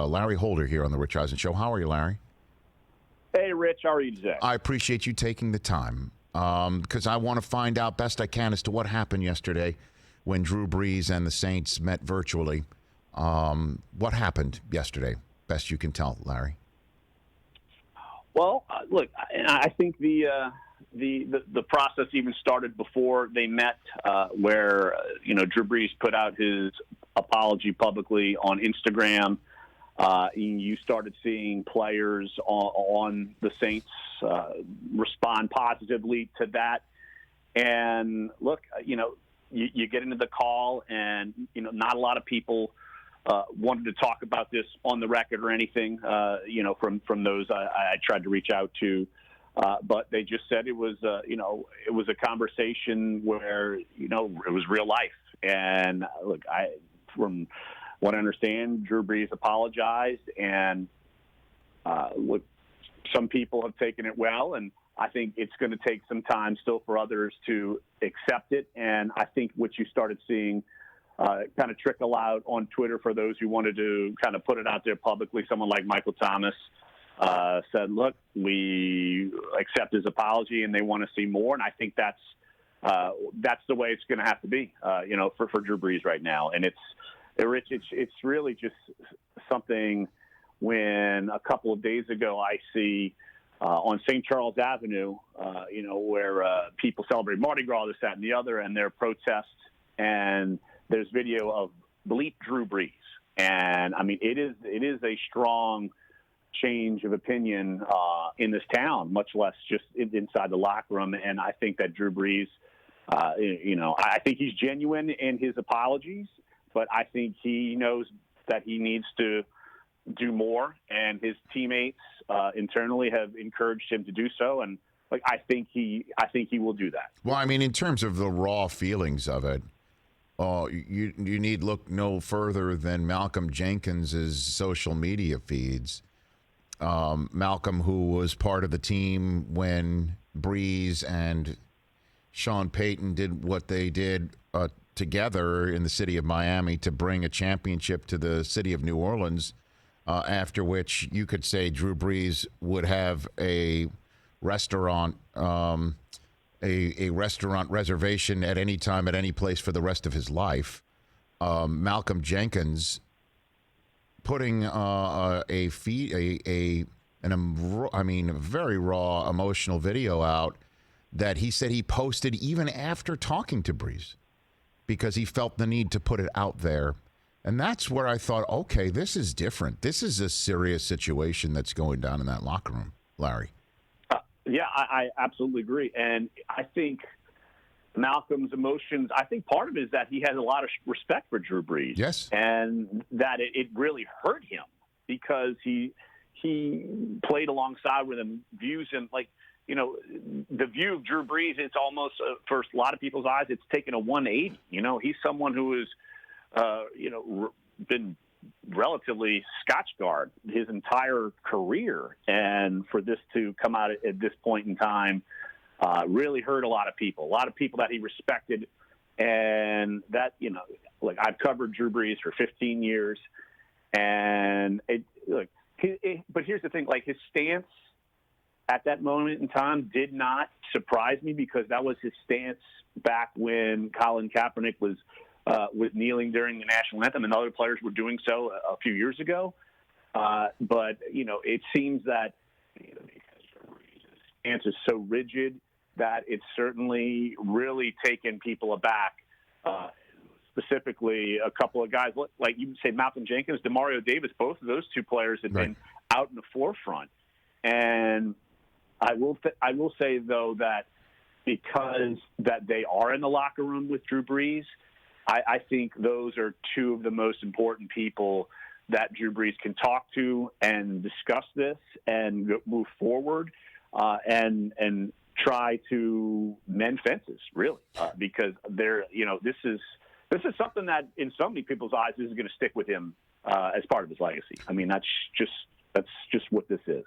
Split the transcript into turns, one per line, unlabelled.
Larry Holder here on the Rich Eisen Show. How are you, Larry?
Hey, Rich. How are you today?
I appreciate you taking the time because I want to find out best I can as to what happened yesterday when Drew Brees and the Saints met virtually. What happened yesterday? Best you can tell, Larry.
Well, look, I think the process even started before they met, where Drew Brees put out his apology publicly on Instagram. You started seeing players on the Saints respond positively to that. And look, you get into the call, and not a lot of people wanted to talk about this on the record or anything. From those I tried to reach out to, but they just said it was it was a conversation where it was real life. And look, from what I understand, Drew Brees apologized, and look, some people have taken it well, and I think it's going to take some time still for others to accept it. And I think what you started seeing kind of trickle out on Twitter for those who wanted to kind of put it out there publicly, someone like Michael Thomas said, look, we accept his apology and they want to see more. And I think that's the way it's going to have to be, for Drew Brees right now. And Rich, it's really just something when a couple of days ago I see on St. Charles Avenue, where people celebrate Mardi Gras, this, that, and the other, and there are protests, and there's video of Bleep Drew Brees. And, I mean, it is a strong change of opinion in this town, much less just inside the locker room. And I think that Drew Brees, I think he's genuine in his apologies, but I think he knows that he needs to do more, and his teammates internally have encouraged him to do so. And I think he will do that.
Well, I mean, in terms of the raw feelings of it, you need look no further than Malcolm Jenkins' social media feeds. Malcolm, who was part of the team when Brees and Sean Payton did what they did together in the city of Miami to bring a championship to the city of New Orleans, after which you could say Drew Brees would have a restaurant a restaurant reservation at any time, at any place for the rest of his life. Malcolm Jenkins putting a very raw emotional video out that he said he posted even after talking to Brees because he felt the need to put it out there. And that's where I thought, okay, this is different. This is a serious situation that's going down in that locker room, Larry.
Yeah, I absolutely agree. And I think Malcolm's emotions, I think part of it is that he has a lot of respect for Drew Brees.
Yes.
And that it really hurt him because he played alongside with him, views him the view of Drew Brees, it's almost, for a lot of people's eyes, it's taken a 180. He's someone who has, been relatively Scotchgard his entire career. And for this to come out at this point in time really hurt a lot of people that he respected. And that, I've covered Drew Brees for 15 years. And but here's the thing, his stance at that moment in time did not surprise me because that was his stance back when Colin Kaepernick was kneeling during the national anthem, and other players were doing so a few years ago. But it seems that because his stance is so rigid that it's certainly really taken people aback. Specifically, a couple of guys like you say, Malcolm Jenkins, Demario Davis. Both of those two players have been out in the forefront, and I will say though that because that they are in the locker room with Drew Brees, I think those are two of the most important people that Drew Brees can talk to and discuss this and move forward and try to mend fences, really, because this is something that in so many people's eyes is going to stick with him as part of his legacy. I mean, that's just what this is.